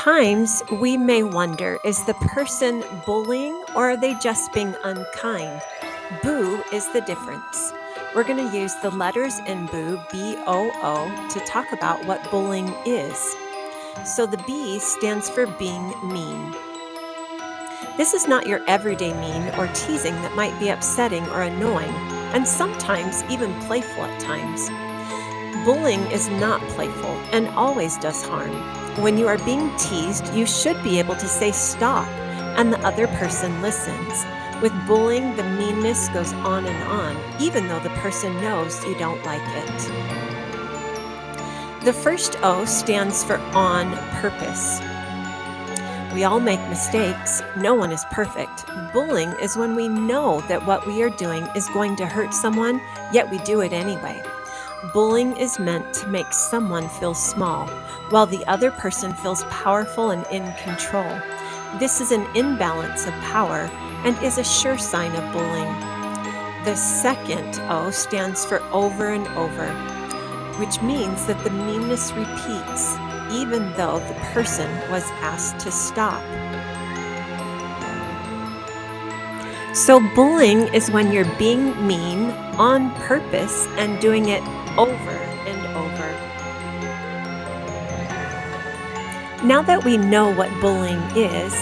Sometimes we may wonder, is the person bullying or are they just being unkind? Boo is the difference. We're going to use the letters in Boo, B-O-O, to talk about what bullying is. So the B stands for being mean. This is not your everyday mean or teasing that might be upsetting or annoying, and sometimes even playful at times. Bullying is not playful and always does harm. When you are being teased, you should be able to say stop, and the other person listens. With bullying, the meanness goes on and on, even though the person knows you don't like it. The first O stands for on purpose. We all make mistakes. No one is perfect. Bullying is when we know that what we are doing is going to hurt someone, yet we do it anyway. Bullying is meant to make someone feel small, while the other person feels powerful and in control. This is an imbalance of power and is a sure sign of bullying. The second O stands for over and over, which means that the meanness repeats, even though the person was asked to stop. So bullying is when you're being mean on purpose and doing it over and over. Now that we know what bullying is,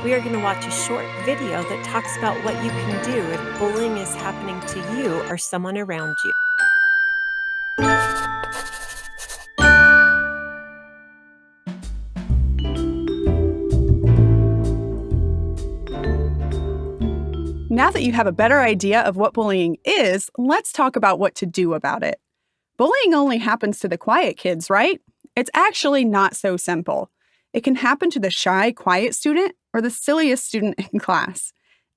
we are going to watch a short video that talks about what you can do if bullying is happening to you or someone around you. Now that you have a better idea of what bullying is, let's talk about what to do about it. Bullying only happens to the quiet kids, right? It's actually not so simple. It can happen to the shy, quiet student or the silliest student in class.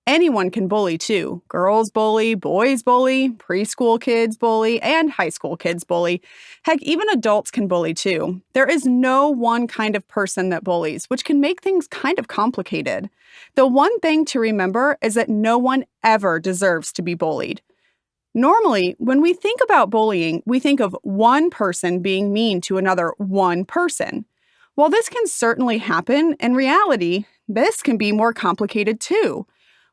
Anyone can bully too. Girls bully, boys bully, preschool kids bully, and high school kids bully. Heck, even adults can bully too. There is no one kind of person that bullies, which can make things kind of complicated. The one thing to remember is that no one ever deserves to be bullied. Normally, when we think about bullying, we think of one person being mean to another one person. While this can certainly happen, in reality, this can be more complicated too.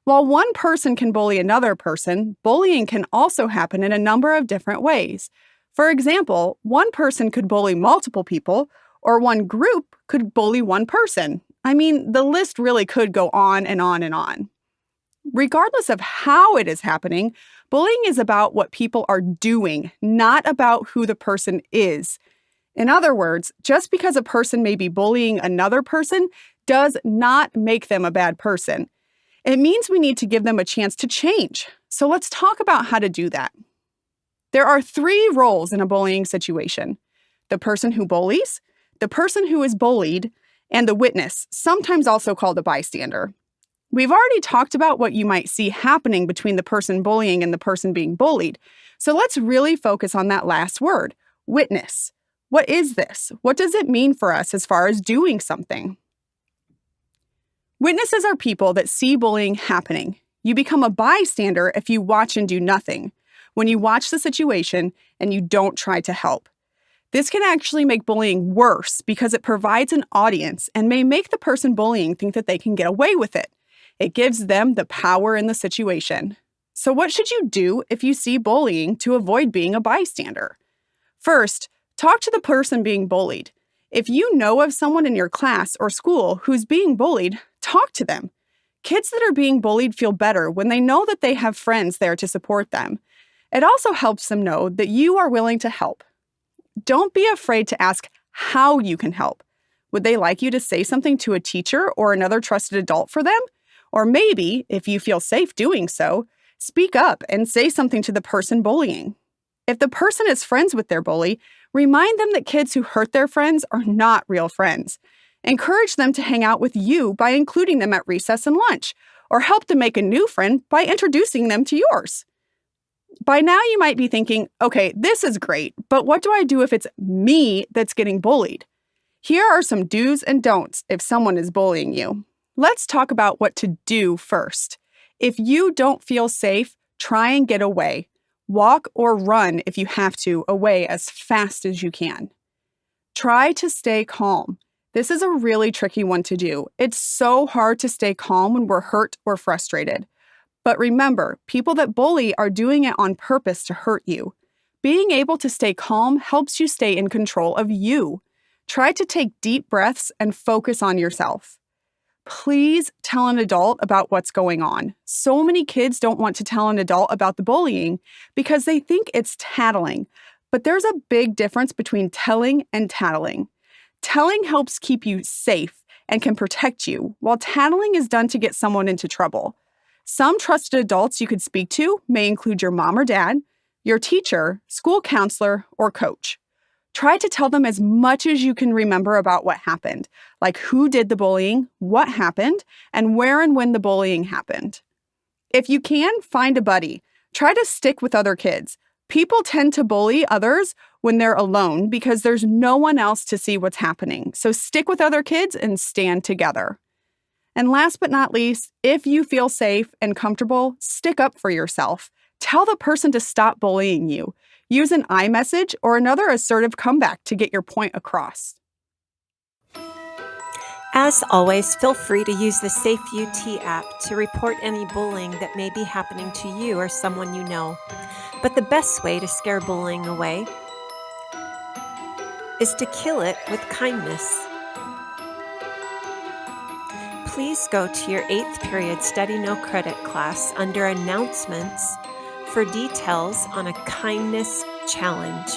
While one person can bully another person, bullying can also happen in a number of different ways. For example, one person could bully multiple people, or one group could bully one person. I mean, the list really could go on and on and on. Regardless of how it is happening, bullying is about what people are doing, not about who the person is. In other words, just because a person may be bullying another person does not make them a bad person. It means we need to give them a chance to change. So let's talk about how to do that. There are 3 roles in a bullying situation: the person who bullies, the person who is bullied, and the witness, sometimes also called a bystander. We've already talked about what you might see happening between the person bullying and the person being bullied. So let's really focus on that last word, witness. What is this? What does it mean for us as far as doing something? Witnesses are people that see bullying happening. You become a bystander if you watch and do nothing, when you watch the situation and you don't try to help. This can actually make bullying worse because it provides an audience and may make the person bullying think that they can get away with it. It gives them the power in the situation. So what should you do if you see bullying to avoid being a bystander? First, talk to the person being bullied. If you know of someone in your class or school who's being bullied, talk to them. Kids that are being bullied feel better when they know that they have friends there to support them. It also helps them know that you are willing to help. Don't be afraid to ask how you can help. Would they like you to say something to a teacher or another trusted adult for them? Or maybe, if you feel safe doing so, speak up and say something to the person bullying. If the person is friends with their bully, remind them that kids who hurt their friends are not real friends. Encourage them to hang out with you by including them at recess and lunch, or help them make a new friend by introducing them to yours. By now you might be thinking, okay, this is great, but what do I do if it's me that's getting bullied? Here are some do's and don'ts if someone is bullying you. Let's talk about what to do first. If you don't feel safe, try and get away. Walk or run if you have to away as fast as you can. Try to stay calm. This is a really tricky one to do. It's so hard to stay calm when we're hurt or frustrated. But remember, people that bully are doing it on purpose to hurt you. Being able to stay calm helps you stay in control of you. Try to take deep breaths and focus on yourself. Please tell an adult about what's going on. So many kids don't want to tell an adult about the bullying because they think it's tattling. But there's a big difference between telling and tattling. Telling helps keep you safe and can protect you, while tattling is done to get someone into trouble. Some trusted adults you could speak to may include your mom or dad, your teacher, school counselor, or coach. Try to tell them as much as you can remember about what happened, like who did the bullying, what happened, and where and when the bullying happened. If you can, find a buddy. Try to stick with other kids. People tend to bully others when they're alone because there's no one else to see what's happening. So stick with other kids and stand together. And last but not least, if you feel safe and comfortable, stick up for yourself. Tell the person to stop bullying you. Use an iMessage or another assertive comeback to get your point across. As always, feel free to use the SafeUT app to report any bullying that may be happening to you or someone you know. But the best way to scare bullying away is to kill it with kindness. Please go to your 8th period Study No Credit class under Announcements for details on a kindness challenge.